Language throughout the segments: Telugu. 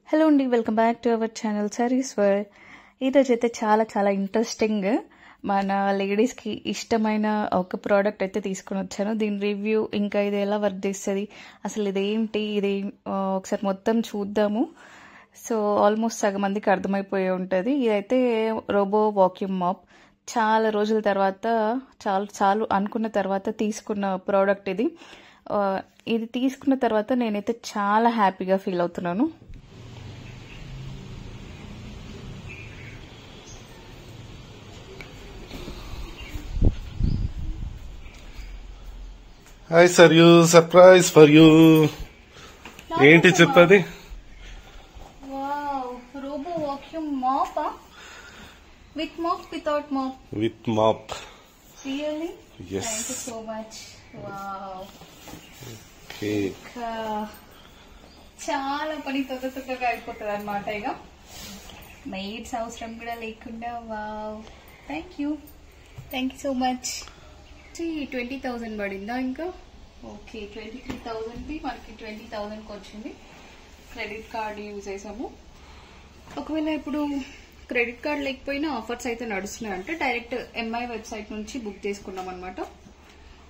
హలో అండి, welcome back to our channel saris world. ఈరోజు అయితే చాలా ఇంట్రెస్టింగ్ మన లేడీస్కి ఇష్టమైన ఒక ప్రోడక్ట్ అయితే తీసుకొని వచ్చాను. దీని రివ్యూ, ఇంకా ఇది ఎలా వర్క్ చేస్తుంది, అసలు ఇదేంటి, ఇది ఒకసారి మొత్తం చూద్దాము. సో ఆల్మోస్ట్ సగం మందికి అర్థమైపోయి ఉంటుంది. ఇదైతే రోబో వాక్యూమ్ మాప్. చాలా రోజుల తర్వాత, చాలు అనుకున్న తర్వాత తీసుకున్న ప్రోడక్ట్ ఇది. ఇది తీసుకున్న తర్వాత నేనైతే చాలా హ్యాపీగా ఫీల్ అవుతున్నాను. Hi sir, you surprise for you. ఏంటి చెప్పది? Wow, robo vacuum mop. With mop, without mop? With mop. Really? Yes. Thank you so much. Wow. Okay. చాలా పని తొందరగా అయిపోతుంది అనమాట. ఇక మెయిడ్స్ అవసరం కూడా లేకుండా. Wow, thank you so much. 20,000 పడిందా? ఇంకా ఓకే, 23,000ది మనకి 20,000కి వచ్చింది. క్రెడిట్ కార్డ్ యూజ్ చేసాము. ఒకవేళ ఇప్పుడు క్రెడిట్ కార్డ్ లేకపోయినా ఆఫర్స్ అయితే నడుస్తున్నాయి అంటే డైరెక్ట్ ఎంఐ వెబ్సైట్ నుంచి బుక్ చేసుకున్నాం అనమాట.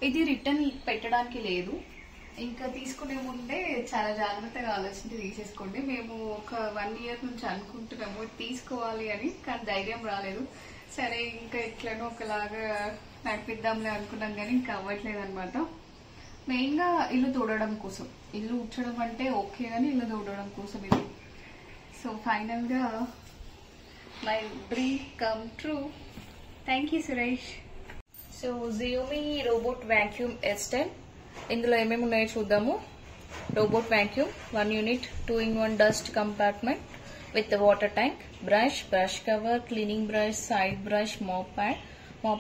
ఇది రిటర్న్ పెట్టడానికి లేదు. ఇంకా తీసుకునే ముందే చాలా జాగ్రత్తగా ఆలోచించి తీసేసుకోండి. మేము ఒక 1 year నుంచి అనుకుంటున్నాము తీసుకోవాలి అని, కానీ ధైర్యం రాలేదు. సరే ఇంకా ఎట్లనో ఒకలాగా నడిపిద్దాంలే అనుకున్నాం, కానీ ఇంకా అవ్వట్లేదు అనమాట. మెయిన్గా ఇల్లు తోడడం కోసం, ఇల్లు ఉడ్చడం అంటే ఓకే, కానీ ఇల్లు తోడడం కోసం ఇది. సో ఫైనల్గా my dream come true. Thank you Suresh. So Xiaomi robot vacuum S10. ఇందులో ఏమేమి ఉన్నాయో చూద్దాము. Robot vacuum 1 unit 2-in-1 dust compartment with the water tank, brush cover, cleaning brush, side brush, mop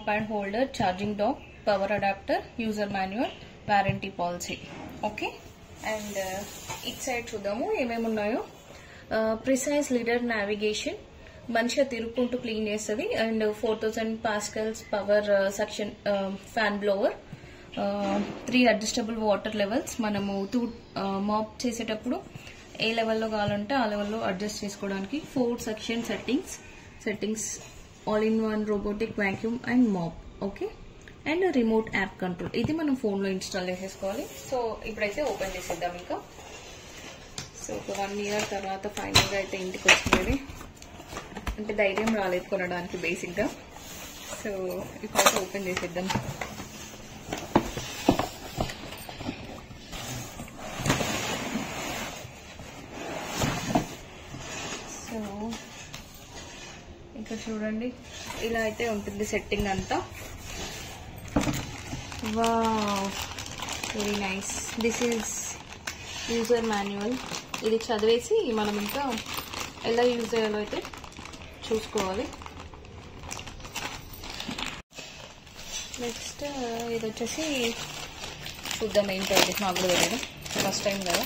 pad holder, charging dock, power adapter, user manual, warranty policy. Okay, and each side చూద్దాము ఏమేమి ఉన్నాయో. ప్రిసైజ్ లీడర్ నావిగేషన్, మంచిగా తిరుగుకుంటూ క్లీన్ చేస్తుంది. And 4000 pascals power suction fan blower, 3 adjustable water levels. మనము మాప్ చేసేటప్పుడు ఏ లెవెల్లో కావాలంటే ఆ లెవెల్లో అడ్జస్ట్ చేసుకోవడానికి. 4 section settings, all in one robotic vacuum and mop. Okay, and remote app control. ఇది మనం ఫోన్లో ఇన్స్టాల్ చేసేసుకోవాలి. సో ఇప్పుడైతే ఓపెన్ చేసేద్దాం ఇంకా. సో ఒక 1 year తర్వాత ఫైనల్గా అయితే ఇంటికి వచ్చింది. అంటే ధైర్యం రాలేదు కొనడానికి బేసిక్గా. సో ఇప్పుడైతే ఓపెన్ చేసేద్దాం. ఇక్కడ చూడండి, ఇలా అయితే ఉంటుంది సెట్టింగ్ అంతా. Wow, very nice. This is user manual. ఇది చదివేసి మనం ఇంకా ఎలా యూజ్ చేయాలో అయితే చూసుకోవాలి. నెక్స్ట్ ఇది వచ్చేసి చూద్దాం ఏంటో. అది నాకు కూడా తెలియదు, ఫస్ట్ టైం కదా.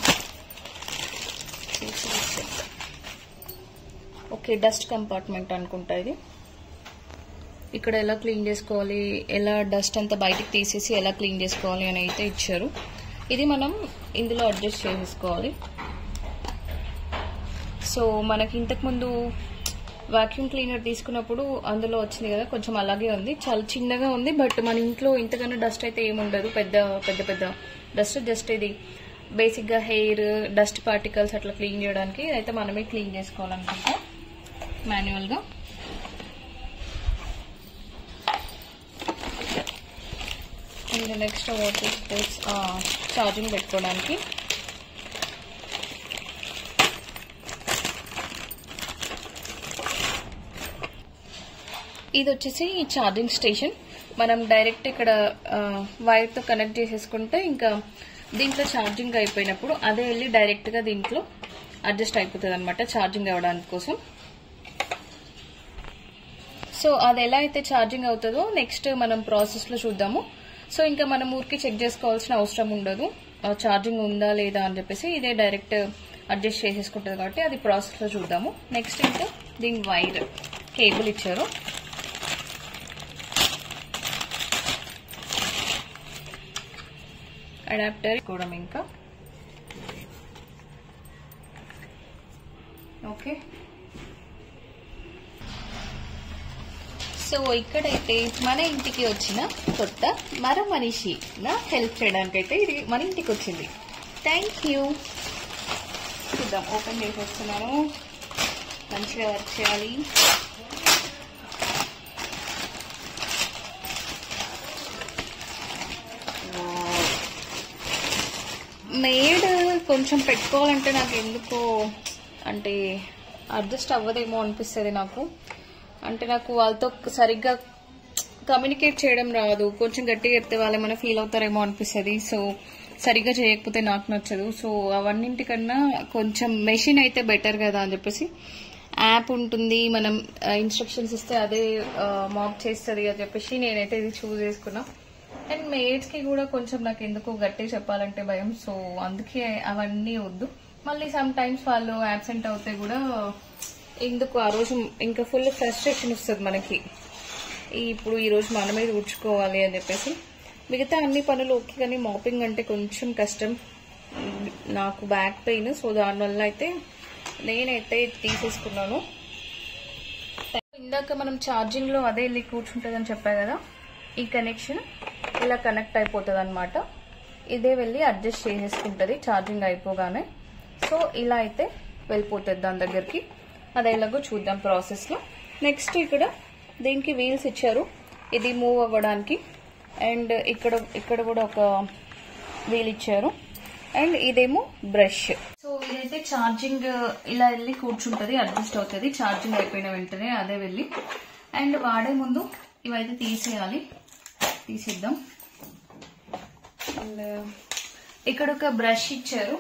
ఓకే, డస్ట్ కంపార్ట్మెంట్ అనుకుంటా ఇది. ఇక్కడ ఎలా క్లీన్ చేసుకోవాలి, ఎలా డస్ట్ అంతా బయటికి తీసేసి ఎలా క్లీన్ చేసుకోవాలి అని అయితే ఇచ్చారు. ఇది మనం ఇందులో అడ్జస్ట్ చేసేసుకోవాలి. సో మనకి ఇంతకుముందు వాక్యూమ్ క్లీనర్ తీసుకున్నప్పుడు అందులో వచ్చింది కదా, కొంచెం అలాగే ఉంది. చాలా చిన్నగా ఉంది, బట్ మన ఇంట్లో ఇంతకన్నా డస్ట్ అయితే ఏముండదు. పెద్ద డస్ట్. జస్ట్ ఇది బేసిక్గా హెయిర్, డస్ట్ పార్టికల్స్ అట్లా క్లీన్ చేయడానికి. అయితే మనమే క్లీన్ చేసుకోవాలనుకుంటా మాన్యువల్గా. ఇంకా నెక్స్ట్ వాటర్ స్పేస్, ఛార్జింగ్ పెట్టుకోవడానికి. ఇది వచ్చేసి ఛార్జింగ్ స్టేషన్. మనం డైరెక్ట్ ఇక్కడ వైర్తో కనెక్ట్ చేసేసుకుంటే ఇంకా దీంట్లో ఛార్జింగ్ అయిపోయినప్పుడు అదే వెళ్ళి డైరెక్ట్గా దీంట్లో అడ్జస్ట్ అయిపోతుంది అనమాట ఛార్జింగ్ అవ్వడానికి కోసం. సో అది ఎలా అయితే ఛార్జింగ్ అవుతుందో నెక్స్ట్ మనం ప్రాసెస్లో చూద్దాము. సో ఇంకా మనం ఊరికి చెక్ చేసుకోవాల్సిన అవసరం ఉండదు, ఛార్జింగ్ ఉందా లేదా అని చెప్పేసి. ఇదే డైరెక్ట్ అడ్జస్ట్ చేసేసుకుంటుంది కాబట్టి అది ప్రాసెస్లో చూద్దాము. నెక్స్ట్ ఇంకా దీని వైర్ కేబుల్ ఇచ్చారు. అడాప్టర్ కూడా ఇంకా ఓకే, సో ఇక్కడైతే మన ఇంటికి వచ్చిన కొత్త మరో మనిషి నా హెల్ప్ చేయడానికి అయితే ఇది మన ఇంటికి వచ్చింది. Thank you. చూద్దాం, ఓపెన్ చేసేస్తున్నాను. మంచిగా వర్క్ చేయాలి. మేడ్ కొంచెం పెట్టుకోవాలంటే నాకు ఎందుకో అంటే అడ్జస్ట్ అవ్వదేమో అనిపిస్తుంది నాకు. అంటే నాకు వాళ్ళతో సరిగ్గా కమ్యూనికేట్ చేయడం రాదు. కొంచెం గట్టిగా చెప్తే వాళ్ళు ఏమైనా ఫీల్ అవుతారేమో అనిపిస్తుంది. సో సరిగ్గా చేయకపోతే నాకు నచ్చదు. సో అవన్నింటికన్నా కొంచెం మెషిన్ అయితే బెటర్ కదా అని చెప్పేసి, యాప్ ఉంటుంది, మనం ఇన్స్ట్రక్షన్స్ ఇస్తే అదే మాప్ చేస్తుంది అని చెప్పేసి నేనైతే ఇది చూస్ చేసుకున్నా. అండ్ మేడ్స్కి కూడా కొంచెం నాకు ఎందుకు గట్టిగా చెప్పాలంటే భయం. సో అందుకే అవన్నీ వద్దు. మళ్ళీ సమ్ టైమ్స్ వాళ్ళు యాబ్సెంట్ అవుతే కూడా ఎందుకు ఆ రోజు ఇంకా ఫుల్ ఫ్రస్ట్రేషన్ వస్తుంది మనకి. ఇప్పుడు ఈ రోజు మనమే ఊడ్చుకోవాలి అని చెప్పేసి. మిగతా అన్ని పనులు ఓకే, కానీ మాపింగ్ అంటే కొంచెం కష్టం. నాకు బ్యాక్ పెయిన్, సో దానివల్ల అయితే నేనైతే తీసేసుకున్నాను. ఇందాక మనం ఛార్జింగ్ లో అదే వెళ్ళి కూర్చుంటుందని చెప్పా కదా, ఈ కనెక్షన్ ఇలా కనెక్ట్ అయిపోతుంది అనమాట. ఇదే వెళ్ళి అడ్జస్ట్ చేసేసుకుంటుంది ఛార్జింగ్ అయిపోగానే. సో ఇలా అయితే వెళ్ళిపోతుంది దాని దగ్గరికి. అది ఎలాగో చూద్దాం ప్రాసెస్ లో. నెక్స్ట్ ఇక్కడ దీనికి వీల్స్ ఇచ్చారు, ఇది మూవ్ అవ్వడానికి. అండ్ ఇక్కడ కూడా ఒక వీల్ ఇచ్చారు. అండ్ ఇదేమో బ్రష్. సో ఇదైతే ఛార్జింగ్ ఇలా వెళ్ళి కూర్చుంటది, అడ్జస్ట్ అవుతుంది ఛార్జింగ్ అయిపోయిన వెంటనే అదే వెళ్ళి. అండ్ వాడే ముందు ఇవైతే తీసేద్దాం. అండ్ ఇక్కడ ఒక బ్రష్ ఇచ్చారు,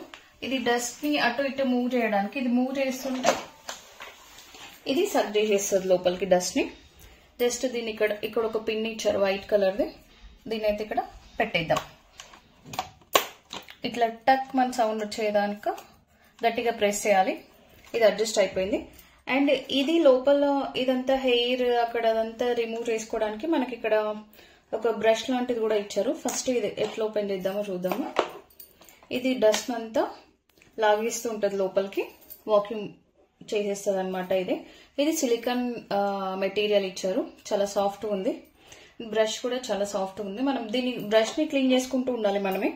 ఇది డస్ట్ ని అటు ఇటు మూవ్ చేయడానికి. ఇది మూవ్ చేస్తుంటే ఇది సక్ చేసేస్తుంది లోపలికి డస్ట్ ని. జస్ట్ దీన్ని ఇక్కడ ఒక పిన్ ఇచ్చారు వైట్ కలర్ది, దీని అయితే ఇక్కడ పెట్టేద్దాం. ఇట్లా టక్ మన సౌండ్ వచ్చేదానికి గట్టిగా ప్రెస్ చేయాలి. ఇది అడ్జస్ట్ అయిపోయింది. అండ్ ఇది లోపల ఇదంతా హెయిర్ అక్కడ అదంతా రిమూవ్ చేసుకోవడానికి మనకి ఇక్కడ ఒక బ్రష్ లాంటిది కూడా ఇచ్చారు. ఫస్ట్ ఇది ఎట్లా ఓపెన్ చేద్దామో చూద్దాము. ఇది డస్ట్ అంతా లాగేస్తూ ఉంటుంది లోపలికి, వాక్యూమ్ చేసేస్తుంది అనమాట. ఇది సిలికాన్ మెటీరియల్ ఇచ్చారు, చాలా సాఫ్ట్ ఉంది. బ్రష్ కూడా చాలా సాఫ్ట్ ఉంది. మనం దీన్ని బ్రష్ ని క్లీన్ చేసుకుంటూ ఉండాలి మనమే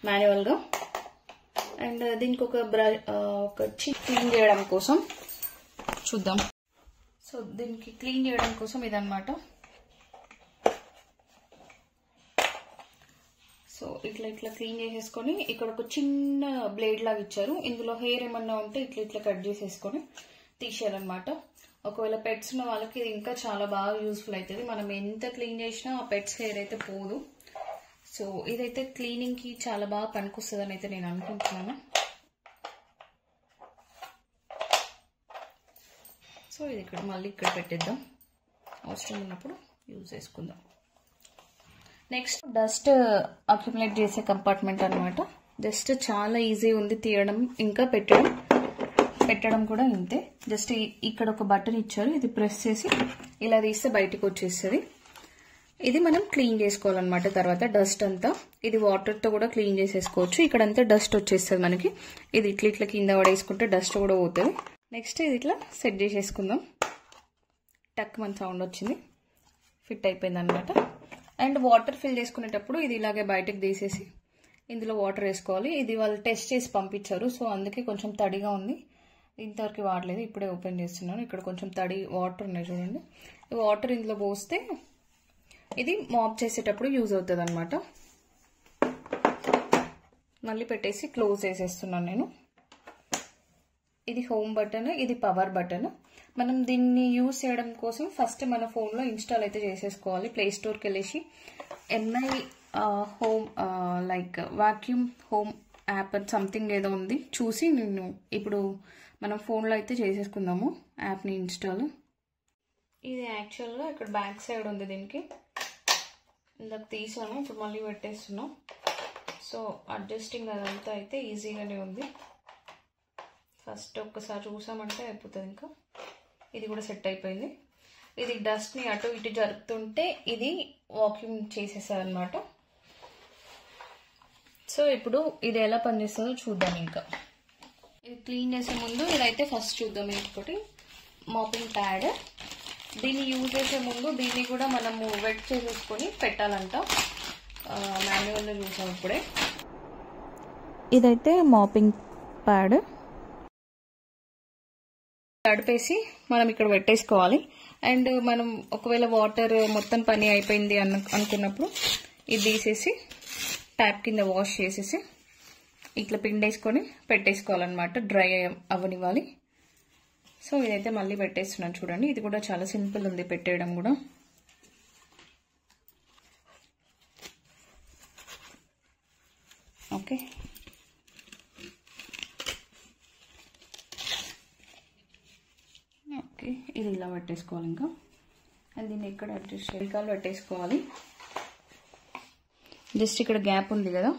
మాన్యువల్ గా. అండ్ దీనికి ఒక క్లీన్ చేయడం కోసం చూద్దాం. సో దీనికి క్లీన్ చేయడం కోసం ఇదన్నమాట. సో ఇట్లా క్లీన్ చేసేసుకొని ఇక్కడ ఒక చిన్న బ్లేడ్ లాగా ఇచ్చారు. ఇందులో హెయిర్ ఏమన్నా ఉంటే ఇట్లా కట్ చేసేసుకొని తీసేయాలన్నమాట. ఒకవేళ పెట్స్ ఉన్న వాళ్ళకి ఇది ఇంకా చాలా బాగా యూస్ఫుల్ అవుతుంది. మనం ఎంత క్లీన్ చేసినా ఆ పెట్స్ హెయిర్ అయితే పోదు. సో ఇదైతే క్లీనింగ్ కి చాలా బాగా పనికొస్తుందని అయితే నేను అనుకుంటున్నాను. సో ఇది మళ్ళీ ఇక్కడ పెట్టేద్దాం, అవసరం ఉన్నప్పుడు యూజ్ చేసుకుందాం. నెక్స్ట్ డస్ట్ అక్యుములేట్ చేసే కంపార్ట్మెంట్ అనమాట. జస్ట్ చాలా ఈజీ ఉంది తీయడం, ఇంకా పెట్టడం కూడా ఇంతే. జస్ట్ ఇక్కడ ఒక బటన్ ఇచ్చారు, ఇది ప్రెస్ చేసి ఇలా తీస్తే బయటకు వచ్చేస్తుంది. ఇది మనం క్లీన్ చేసుకోవాలన్నమాట. తర్వాత డస్ట్ అంతా ఇది వాటర్ తో కూడా క్లీన్ చేసేసుకోవచ్చు. ఇక్కడంతా డస్ట్ వచ్చేస్తుంది మనకి. ఇది ఇట్లా కింద పడేసుకుంటే డస్ట్ కూడా పోతుంది. నెక్స్ట్ ఇది ఇట్లా సెట్ చేసేసుకుందాం. టక్ మన సౌండ్ వచ్చింది, ఫిట్ అయిపోయింది అనమాట. అండ్ వాటర్ ఫిల్ చేసుకునేటప్పుడు ఇది ఇలాగే బయటకు తీసేసి ఇందులో వాటర్ వేసుకోవాలి. ఇది వాళ్ళు టెస్ట్ చేసి పంపించారు, సో అందుకే కొంచెం తడిగా ఉంది. ఇంతవరకు వాడలేదు, ఇప్పుడే ఓపెన్ చేస్తున్నాను. ఇక్కడ కొంచెం తడి వాటర్ ఉన్నాయి చూడండి. ఈ వాటర్ ఇందులో పోస్తే ఇది మాప్ చేసేటప్పుడు యూజ్ అవుతుంది అనమాట. మళ్ళీ పెట్టేసి క్లోజ్ చేసేస్తున్నాను నేను. ఇది హోమ్ బటన్, ఇది పవర్ బటన్. మనం దీన్ని యూజ్ చేయడం కోసం ఫస్ట్ మన ఫోన్లో ఇన్స్టాల్ అయితే చేసేసుకోవాలి. ప్లే స్టోర్కి వెళ్ళేసి MI home like vacuum home app something ఏదో ఉంది చూసి నేను ఇప్పుడు మనం ఫోన్లో అయితే చేసేసుకుందాము యాప్ని ఇన్స్టాల్. ఇది యాక్చువల్గా ఇక్కడ బ్యాక్ సైడ్ ఉంది, దీనికి ఇందాక తీసాను, ఇప్పుడు మళ్ళీ పెట్టేస్తున్నాం. సో అడ్జస్టింగ్ అదంతా అయితే ఈజీగానే ఉంది. ఫస్ట్ ఒక్కసారి చూసామంటే అయిపోతుంది. ఇంకా ఇది కూడా సెట్ అయిపోయింది. ఇది డస్ట్ని అటు ఇటు జరుపుతుంటే ఇది వాక్యూమ్ చేసేస్తుంది అనమాట. సో ఇప్పుడు ఇది ఎలా పనిచేస్తుందో చూద్దాం. ఇంకా ఇది క్లీన్ చేసే ముందు ఇదైతే ఫస్ట్ చూద్దాం. ఇంకొకటి మాపింగ్ ప్యాడ్. దీన్ని యూజ్ చేసే ముందు దీన్ని కూడా మనము వెట్ చేసేసుకొని పెట్టాలంట. మాన్యువల్లో చూసాం ఇప్పుడే. ఇదైతే మాపింగ్ ప్యాడ్. తడిపేసి మనం ఇక్కడ పెట్టేసుకోవాలి. అండ్ మనం ఒకవేళ వాటర్ మొత్తం పని అయిపోయింది అనుకున్నప్పుడు ఇది తీసేసి ట్యాప్ కింద వాష్ చేసేసి ఇట్లా పిండేసుకొని పెట్టేసుకోవాలన్నమాట. డ్రై అవ్వనివ్వాలి. సో ఇదైతే మళ్ళీ పెట్టేస్తున్నాను చూడండి. ఇది కూడా చాలా సింపుల్ ఉంది పెట్టేయడం కూడా. ఓకే, ఓకే ఇది ఇలా పెట్టేసుకోవాలి. ఇంకా అండ్ దీన్ని ఎక్కడ అడ్జస్ట్ చేయాలి, పెట్టేసుకోవాలి. జస్ట్ ఇక్కడ గ్యాప్ ఉంది కదా,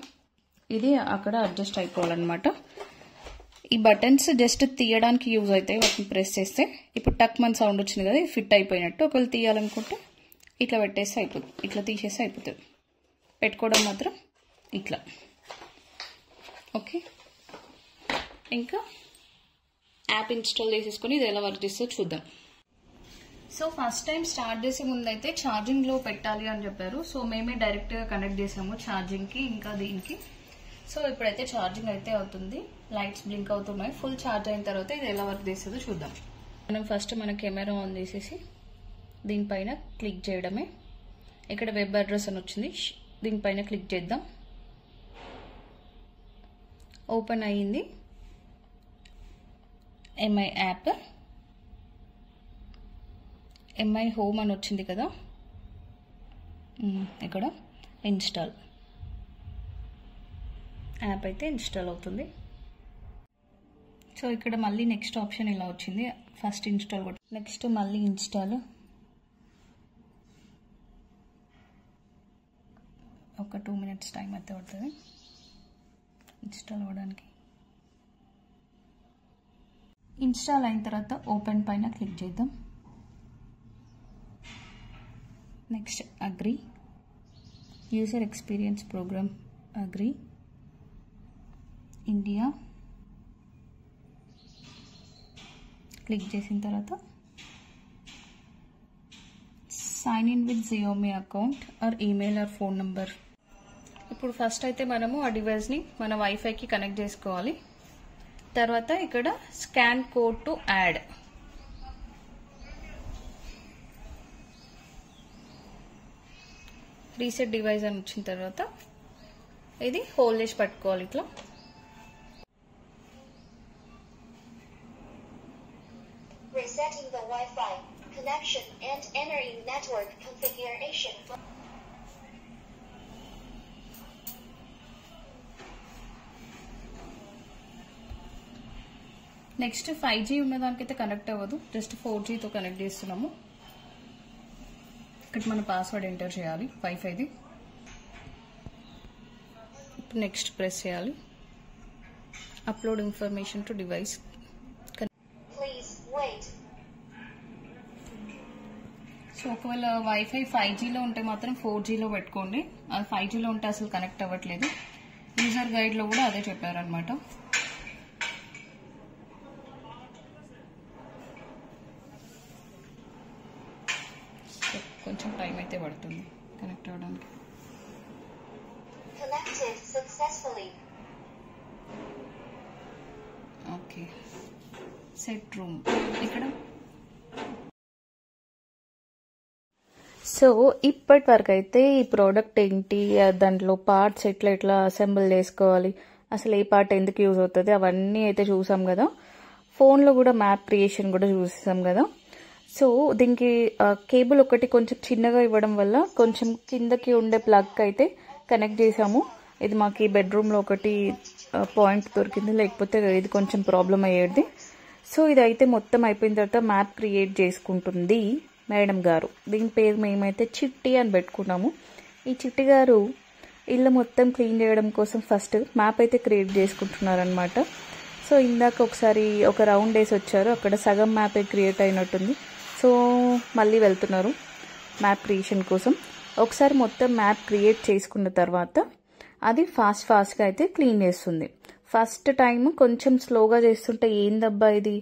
ఇది అక్కడ అడ్జస్ట్ అయిపోవాలన్నమాట. ఈ బటన్స్ జస్ట్ తీయడానికి యూజ్ అవుతాయి. వాటిని ప్రెస్ చేస్తే ఇప్పుడు టక్ మన సౌండ్ వచ్చింది కదా, ఇది ఫిట్ అయిపోయినట్టు. ఒకవేళ తీయాలనుకుంటే ఇట్లా పెట్టేస్తే అయిపోతుంది, ఇట్లా తీసేస్తే అయిపోతుంది. పెట్టుకోవడం మాత్రం ఇట్లా. ఓకే, ఇంకా యాప్ ఇన్స్టాల్ చేసేసుకొని ఇది ఎలా వర్క్ చేస్తే చూద్దాం. సో ఫస్ట్ టైం స్టార్ట్ చేసే ముందు అయితే ఛార్జింగ్ లో పెట్టాలి అని చెప్పారు. సో మేమే డైరెక్ట్ గా కనెక్ట్ చేసాము ఛార్జింగ్ కి, ఇంకా దీనికి. సో ఇప్పుడైతే ఛార్జింగ్ అయితే అవుతుంది. లైట్స్ బ్లింక్ అవుతున్నాయి. ఫుల్ ఛార్జ్ అయిన తర్వాత ఇది ఎలా వర్క్ చేస్తుందో చూద్దాం. మనం ఫస్ట్ మన కెమెరా ఆన్ చేసేసి దీనిపైన క్లిక్ చేయడమే. ఇక్కడ వెబ్ అడ్రస్ అని వచ్చింది, దీనిపైన క్లిక్ చేద్దాం. ఓపెన్ అయ్యింది. ఎంఐ యాప్, ఎంఐ హోమ్ అని వచ్చింది కదా, ఇక్కడ ఇన్స్టాల్. యాప్ అయితే ఇన్స్టాల్ అవుతుంది. సో ఇక్కడ మళ్ళీ నెక్స్ట్ ఆప్షన్ ఇలా వచ్చింది. ఫస్ట్ ఇన్స్టాల్ కూడా, నెక్స్ట్ మళ్ళీ ఇన్స్టాల్. ఒక 2 minutes టైం అయితే పడుతుంది ఇన్స్టాల్ అవ్వడానికి. ఇన్స్టాల్ అయిన తర్వాత ఓపెన్ పైన క్లిక్ చేద్దాం. Next agree, user experience program agree, India click చేసిన తర్వాత sign in with Xiaomi account or email or phone number. ఇప్పుడు ఫస్ట్ అయితే మనము ఆ డివైస్ని మన వైఫైకి కనెక్ట్ చేసుకోవాలి. తర్వాత ఇక్కడ scan code to add. Reset device అని వచ్చిన తర్వాత ఇది హోల్డ్ చేసి పట్టుకోవాలి ఇట్లా. Resetting the Wi-Fi connection and entering network configuration. Next 5G ఉన్న దానికైతే కనెక్ట్ అవ్వదు, జస్ట్ 4Gతో కనెక్ట్ చేస్తున్నాము. ఇక్కడ మన పాస్వర్డ్ ఎంటర్ చేయాలి వైఫైది. నెక్స్ట్ ప్రెస్ చేయాలి. Upload information to device. So ఒకవేళ వైఫై 5Gలో ఉంటే మాత్రం 4Gలో పెట్టుకోండి. అది 5Gలో ఉంటే అసలు కనెక్ట్ అవ్వట్లేదు. యూజర్ గైడ్లో కూడా అదే చెప్పారనమాట. కొంచెం టైం అయితే పడుతుంది కనెక్ట్ అవ్వడానికి. ఓకే, సెట్ రూమ్ ఇక్కడ. సో ఇప్పటి వరకు అయితే ఈ ప్రోడక్ట్ ఏంటి, దాంట్లో పార్ట్స్ ఎట్లా అసెంబుల్ చేసుకోవాలి, అసలు ఏ పార్ట్ ఎందుకు యూజ్ అవుతుంది అవన్నీ అయితే చూసాం కదా. ఫోన్లో కూడా మ్యాప్ క్రియేషన్ కూడా చూసాం కదా. సో దీనికి కేబుల్ ఒకటి కొంచెం చిన్నగా ఇవ్వడం వల్ల కొంచెం కిందకి ఉండే ప్లగ్ అయితే కనెక్ట్ చేసాము. ఇది మాకు ఈ బెడ్రూమ్లో ఒకటి పాయింట్ దొరికింది, లేకపోతే ఇది కొంచెం ప్రాబ్లం అయ్యేది. సో ఇదైతే మొత్తం అయిపోయిన తర్వాత మ్యాప్ క్రియేట్ చేసుకుంటుంది మేడం గారు. దీని పేరు మేమైతే చిట్టి అని పెట్టుకున్నాము. ఈ చిట్టి గారు ఇల్లు మొత్తం క్లీన్ చేయడం కోసం ఫస్ట్ మ్యాప్ అయితే క్రియేట్ చేసుకుంటున్నారనమాట. సో ఇందాక ఒకసారి ఒక రౌండ్ వేసి వచ్చారు, అక్కడ సగం మ్యాపే క్రియేట్ అయినట్టుంది. సో మళ్ళీ వెళ్తున్నారు మ్యాప్ క్రియేషన్ కోసం. ఒకసారి మొత్తం మ్యాప్ క్రియేట్ చేసుకున్న తర్వాత అది ఫాస్ట్గా అయితే క్లీన్ చేస్తుంది. ఫస్ట్ టైం కొంచెం స్లోగా చేస్తుంటే ఏందబ్బా ఇది,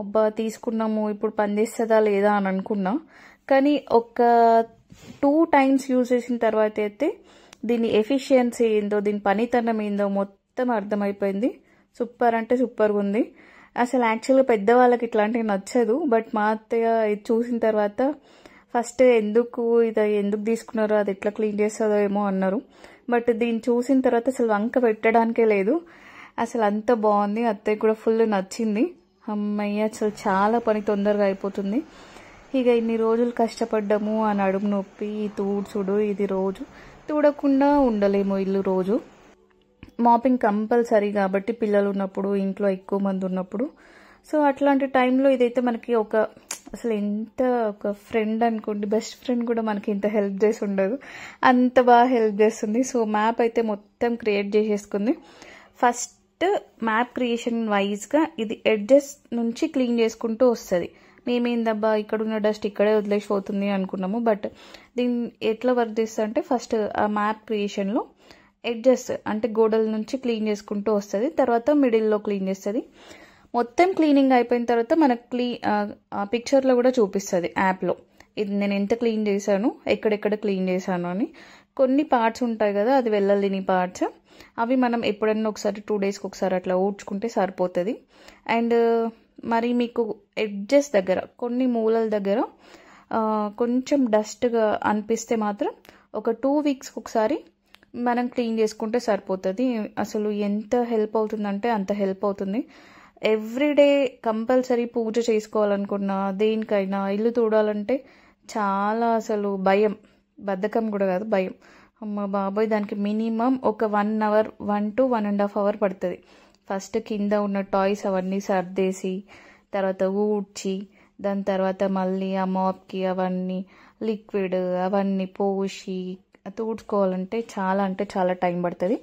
అబ్బా తీసుకున్నాము ఇప్పుడు పనిచేస్తుందా లేదా అని అనుకున్నా. కానీ ఒక 2 times యూజ్ చేసిన తర్వాత అయితే దీని ఎఫిషియన్సీ ఏందో, దీని పనితనం ఏందో మొత్తం అర్థమైపోయింది. సూపర్ అంటే సూపర్గా ఉంది. అసలు యాక్చువల్గా పెద్దవాళ్ళకి ఇట్లాంటివి నచ్చదు, బట్ మా అత్తయ్య ఇది చూసిన తర్వాత ఫస్ట్ ఎందుకు తీసుకున్నారో, అది ఎట్లా క్లీన్ చేస్తుందో ఏమో అన్నారు. బట్ దీన్ని చూసిన తర్వాత అసలు వంక పెట్టడానికే లేదు. అసలు అంత బాగుంది. అత్తయ్య కూడా ఫుల్ నచ్చింది. అమ్మయ్య అసలు చాలా పని తొందరగా అయిపోతుంది. ఇక ఇన్ని రోజులు కష్టపడ్డాము, ఆ నడుము నొప్పి, తూడ్చుడు, ఇది రోజు తూడకుండా ఉండలేము ఇల్లు రోజు. మాపింగ్ కంపల్సరీ కాబట్టి పిల్లలు ఉన్నప్పుడు, ఇంట్లో ఎక్కువ మంది ఉన్నప్పుడు. సో అట్లాంటి టైంలో ఇదైతే మనకి అసలు ఎంత ఒక ఫ్రెండ్ అనుకోండి, బెస్ట్ ఫ్రెండ్ కూడా మనకి ఇంత హెల్ప్ చేసి ఉండదు, అంత బాగా హెల్ప్ చేస్తుంది. సో మ్యాప్ అయితే మొత్తం క్రియేట్ చేసేసుకుంది. ఫస్ట్ మ్యాప్ క్రియేషన్ వైజ్గా ఇది ఎడ్జెస్ నుంచి క్లీన్ చేసుకుంటూ వస్తుంది. మేమేందబ్బా ఇక్కడున్న డస్ట్ ఇక్కడే వదిలేసి పోతుంది అనుకున్నాము. బట్ దీన్ని ఎట్లా వర్క్ చేస్తా అంటే ఫస్ట్ ఆ మ్యాప్ క్రియేషన్లో ఎడ్జెస్ అంటే గోడల నుంచి క్లీన్ చేసుకుంటూ వస్తుంది. తర్వాత మిడిల్లో క్లీన్ చేస్తుంది. మొత్తం క్లీనింగ్ అయిపోయిన తర్వాత మనకు ఆ పిక్చర్లో కూడా చూపిస్తుంది యాప్లో. ఇది నేను ఎంత క్లీన్ చేశాను, ఎక్కడెక్కడ క్లీన్ చేశాను అని. కొన్ని పార్ట్స్ ఉంటాయి కదా, అది వెళ్ళలేని పార్ట్స్, అవి మనం ఎప్పుడన్నా ఒకసారి 2 daysకి ఒకసారి అట్లా ఊడ్చుకుంటే సరిపోతుంది. అండ్ మరి మీకు ఎడ్జెస్ దగ్గర కొన్ని మూలల దగ్గర కొంచెం డస్ట్గా అనిపిస్తే మాత్రం ఒక 2 weeksకి ఒకసారి మనం క్లీన్ చేసుకుంటే సరిపోతుంది. అసలు ఎంత హెల్ప్ అవుతుందంటే అంత హెల్ప్ అవుతుంది. ఎవ్రీడే కంపల్సరీ పూజ చేసుకోవాలనుకున్నా, దేనికైనా ఇల్లు తూడాలంటే చాలా అసలు భయం, బద్ధకం కూడా కాదు, భయం. అమ్మ బాబాయ్, దానికి మినిమం ఒక 1 hour 1 to 1.5 hours పడుతుంది. ఫస్ట్ కింద ఉన్న టాయ్స్ అవన్నీ సర్దేసి, తర్వాత ఊడ్చి, దాని తర్వాత మళ్ళీ ఆ మాప్కి అవన్నీ లిక్విడ్ అవన్నీ పోసి తుడుచుకోవాలంటే చాలా అంటే చాలా టైం పడుతుంది.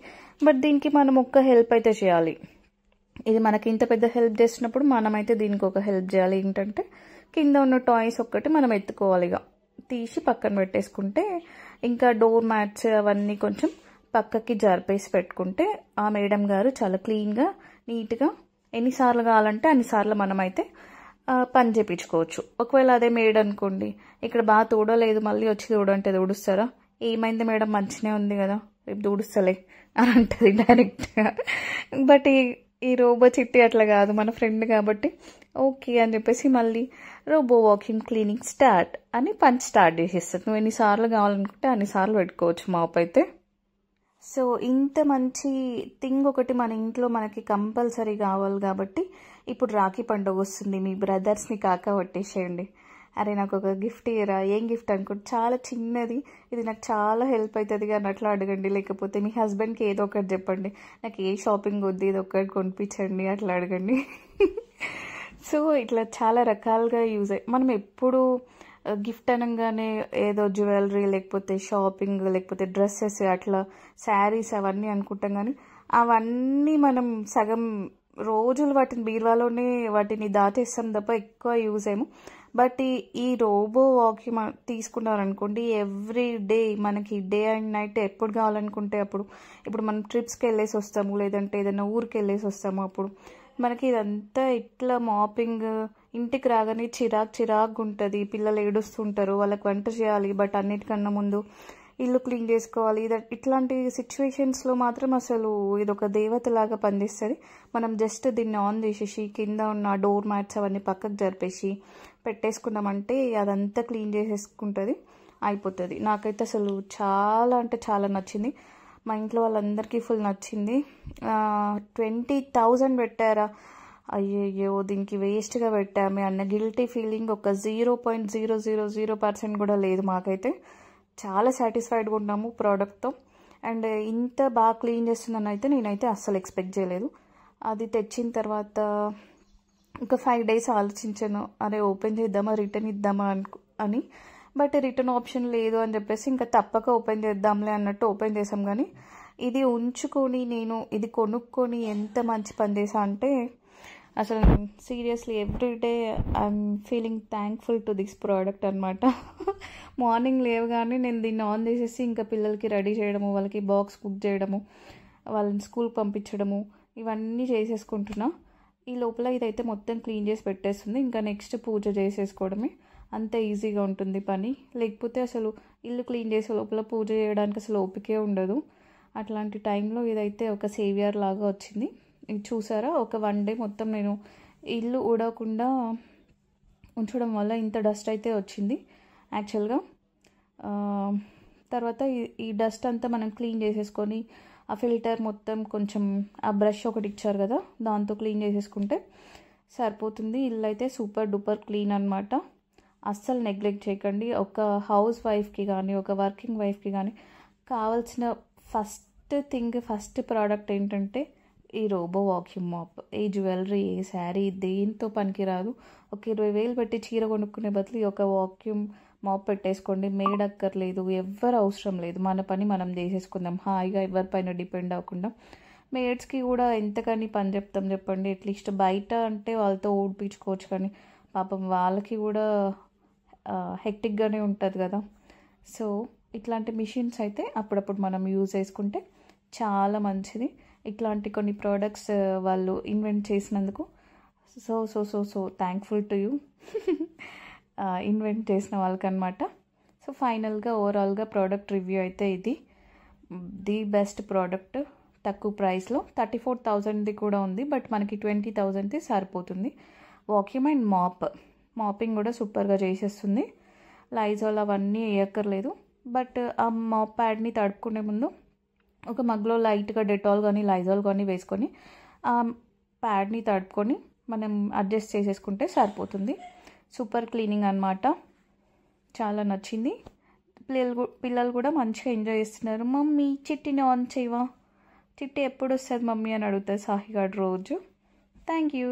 బట్ దీనికి మనం ఒక్క హెల్ప్ అయితే చేయాలి. ఇది మనకి ఇంత పెద్ద హెల్ప్ చేసినప్పుడు మనమైతే దీనికి ఒక హెల్ప్ చేయాలి. ఏంటంటే కింద ఉన్న టాయ్స్ ఒక్కటి మనం ఎత్తుకోవాలి, ఇక తీసి పక్కన పెట్టేసుకుంటే, ఇంకా డోర్ మ్యాట్స్ అవన్నీ కొంచెం పక్కకి జరిపేసి పెట్టుకుంటే ఆ మేడం గారు చాలా క్లీన్గా నీట్గా ఎన్నిసార్లు కావాలంటే అన్నిసార్లు మనమైతే పని చేయించుకోవచ్చు. ఒకవేళ అదే మేడ్ అనుకోండి, ఇక్కడ బాగా తూడలేదు మళ్ళీ వచ్చి తూడంటే తూడుస్తారా, ఏమైంది మేడం మంచినే ఉంది కదా రేపు తూడుస్తలే అని అంటుంది డైరెక్ట్గా. బట్ ఈ రోబో చిట్టి అట్లా కాదు, మన ఫ్రెండ్ కాబట్టి ఓకే అని చెప్పేసి మళ్ళీ రోబో వాక్యూమ్ క్లీనింగ్ స్టార్ట్ అని పని స్టార్ట్ చేసేస్తుంది. నువ్వు ఎన్నిసార్లు కావాలనుకుంటే అన్నిసార్లు పెట్టుకోవచ్చు మాప్ అయితే. సో ఇంత మంచి థింగ్ ఒకటి మన ఇంట్లో మనకి కంపల్సరీ కావాలి కాబట్టి ఇప్పుడు రాఖీ పండుగ వస్తుంది. మీ బ్రదర్స్ని కాక పట్టేసేయండి. అరే నాకు ఒక గిఫ్ట్ ఇయ్యరా, ఏం గిఫ్ట్ అనుకుంటే చాలా చిన్నది, ఇది నాకు చాలా హెల్ప్ అవుతుంది అని అట్లా అడగండి. లేకపోతే మీ హస్బెండ్కి ఏదో ఒకటి చెప్పండి, నాకు ఏ షాపింగ్ వద్దు ఇది ఒకటి కొనిపించండి అట్లా అడగండి. సో ఇట్లా చాలా రకాలుగా యూజ్ మనం ఎప్పుడు గిఫ్ట్ అనగానే ఏదో జ్యువెలరీ లేకపోతే షాపింగ్ లేకపోతే డ్రెస్సెస్ అట్లా శారీస్ అవన్నీ అనుకుంటాం. కానీ అవన్నీ మనం సగం రోజులు వాటిని బీరువాలోనే వాటిని దాచేస్తాం తప్ప ఎక్కువ యూజ్ ఏమో. బట్ ఈ రోబో వాక్యూమ్ తీసుకున్నారనుకోండి, ఎవ్రీ డే మనకి డే అండ్ నైట్ ఎప్పుడు కావాలనుకుంటే అప్పుడు, ఇప్పుడు మనం ట్రిప్స్కి వెళ్ళేసి వస్తాము లేదంటే ఏదైనా ఊరికి వెళ్ళేసి వస్తాము, అప్పుడు మనకి ఇదంతా ఇట్లా మాపింగ్ ఇంటికి రాగానే చిరాకు ఉంటుంది. పిల్లలు ఏడుస్తుంటారు, వాళ్ళకి వంట చేయాలి, బట్ అన్నిటికన్నా ముందు ఇల్లు క్లీన్ చేసుకోవాలి. ఇట్లాంటి సిచ్యువేషన్స్లో మాత్రం అసలు ఇదొక దేవతలాగా పనిచేస్తుంది. మనం జస్ట్ దీన్ని ఆన్ చేసేసి కింద ఉన్న డోర్ మ్యాట్స్ అవన్నీ పక్కకు జరిపేసి పెట్టేసుకున్నామంటే అదంతా క్లీన్ చేసేసుకుంటుంది, అయిపోతుంది. నాకైతే అసలు చాలా అంటే చాలా నచ్చింది. మా ఇంట్లో వాళ్ళందరికీ ఫుల్ నచ్చింది. 20,000 పెట్టారా, అయ్యయ్యో దీనికి వేస్ట్గా పెట్టామే అన్న గిల్టీ ఫీలింగ్ ఒక 0.000% కూడా లేదు. మాకైతే చాలా సాటిస్ఫైడ్గా ఉన్నాము ప్రోడక్ట్తో. అండ్ ఇంత బాగా క్లీన్ చేస్తుందని అయితే నేనైతే అస్సలు ఎక్స్పెక్ట్ చేయలేదు. అది తెచ్చిన తర్వాత ఒక 5 days ఆలోచించాను, అరే ఓపెన్ చేద్దామా రిటర్న్ ఇద్దామా అని. బట్ రిటర్న్ ఆప్షన్ లేదు అని చెప్పేసి ఇంకా తప్పక ఓపెన్ చేద్దాంలే అన్నట్టు ఓపెన్ చేసాం. కానీ ఇది ఉంచుకొని నేను ఇది కొనుక్కొని ఎంత మంచి పని చేశా అంటే అసలు seriously everyday I'm feeling thankful to this product అనమాట. మార్నింగ్ లేవగానే నేను దీన్ని ఆన్ చేసేసి ఇంకా పిల్లలకి రెడీ చేయడము, వాళ్ళకి బాక్స్ కుక్ చేయడము, వాళ్ళని స్కూల్కి పంపించడము, ఇవన్నీ చేసేసుకుంటున్నా. ఈ లోపల ఇదైతే మొత్తం క్లీన్ చేసి పెట్టేస్తుంది. ఇంకా నెక్స్ట్ పూజ చేసేసుకోవడమే, అంత ఈజీగా ఉంటుంది పని. లేకపోతే అసలు ఇల్లు క్లీన్ చేసే లోపల పూజ చేయడానికి అసలు ఓపికే ఉండదు. అట్లాంటి టైంలో ఇదైతే ఒక సేవియర్ లాగా వచ్చింది. ఇది చూసారా, ఒక 1 డే మొత్తం నేను ఇల్లు ఊడకుండా ఉంచడం వల్ల ఇంత డస్ట్ అయితే వచ్చింది యాక్చువల్గా. తర్వాత ఈ డస్ట్ అంతా మనం క్లీన్ చేసేసుకొని ఆ ఫిల్టర్ మొత్తం కొంచెం ఆ బ్రష్ ఒకటి ఇచ్చారు కదా, దాంతో క్లీన్ చేసేసుకుంటే సరిపోతుంది. ఇల్లు అయితే సూపర్ డూపర్ క్లీన్ అనమాట. అస్సలు నెగ్లెక్ట్ చేయకండి. ఒక హౌస్ వైఫ్కి కానీ ఒక వర్కింగ్ వైఫ్కి కానీ కావాల్సిన ఫస్ట్ ప్రోడక్ట్ ఏంటంటే ఈ రోబో వాక్యూమ్ మాప్. ఏ జ్యువెలరీ, ఏ శారీ దేంతో పనికిరాదు. ఒక 20,000 పెట్టి చీర కొనుక్కునే బదులు ఈ ఒక వాక్యూమ్ మాప్ పెట్టేసుకోండి. మేడ్ అక్కర్లేదు, ఎవ్వరు అవసరం లేదు. మన పని మనం చేసేసుకుందాం హాయిగా, ఎవరిపైన డిపెండ్ అవ్వకుండా. మేడ్స్కి కూడా ఎంతకని పని చెప్తాం చెప్పండి. అట్లీస్ట్ బయట అంటే వాళ్ళతో ఊడిపించుకోవచ్చు, కానీ పాపం వాళ్ళకి కూడా హెక్టిక్గానే ఉంటుంది కదా. సో ఇట్లాంటి మిషన్స్ అయితే అప్పుడప్పుడు మనం యూజ్ చేసుకుంటే చాలా మంచిది. ఇట్లాంటి కొన్ని ప్రోడక్ట్స్ వాళ్ళు ఇన్వెంట్ చేసినందుకు so so so so thankful to you invent చేసిన వాళ్ళకనమాట. సో ఫైనల్గా ఓవరాల్గా ప్రోడక్ట్ రివ్యూ అయితే ఇది ది బెస్ట్ ప్రోడక్ట్. తక్కువ ప్రైస్లో 34,000ది కూడా ఉంది, బట్ మనకి 20,000ది సరిపోతుంది. వాక్యూమ్ అండ్ మాపింగ్ కూడా సూపర్గా చేసేస్తుంది. లైజాల్ అవన్నీ వేయక్కర్లేదు. బట్ ఆ మాప్ ప్యాడ్ని తడుపుకునే ముందు ఒక మగ్లో లైట్గా డెటాల్ కానీ లైజాల్ కానీ వేసుకొని ఆ ప్యాడ్ని తడుపుకొని మనం అడ్జస్ట్ చేసేసుకుంటే సరిపోతుంది. సూపర్ క్లీనింగ్ అనమాట. చాలా నచ్చింది. పిల్లలు కూడా మంచిగా ఎంజాయ్ చేస్తున్నారు. మమ్మీ చిట్టిని ఆన్ చేయవా, చిట్టి ఎప్పుడు వస్తుంది మమ్మీ అని అడుగుతుంది సాహిగాడు రోజు. Thank you.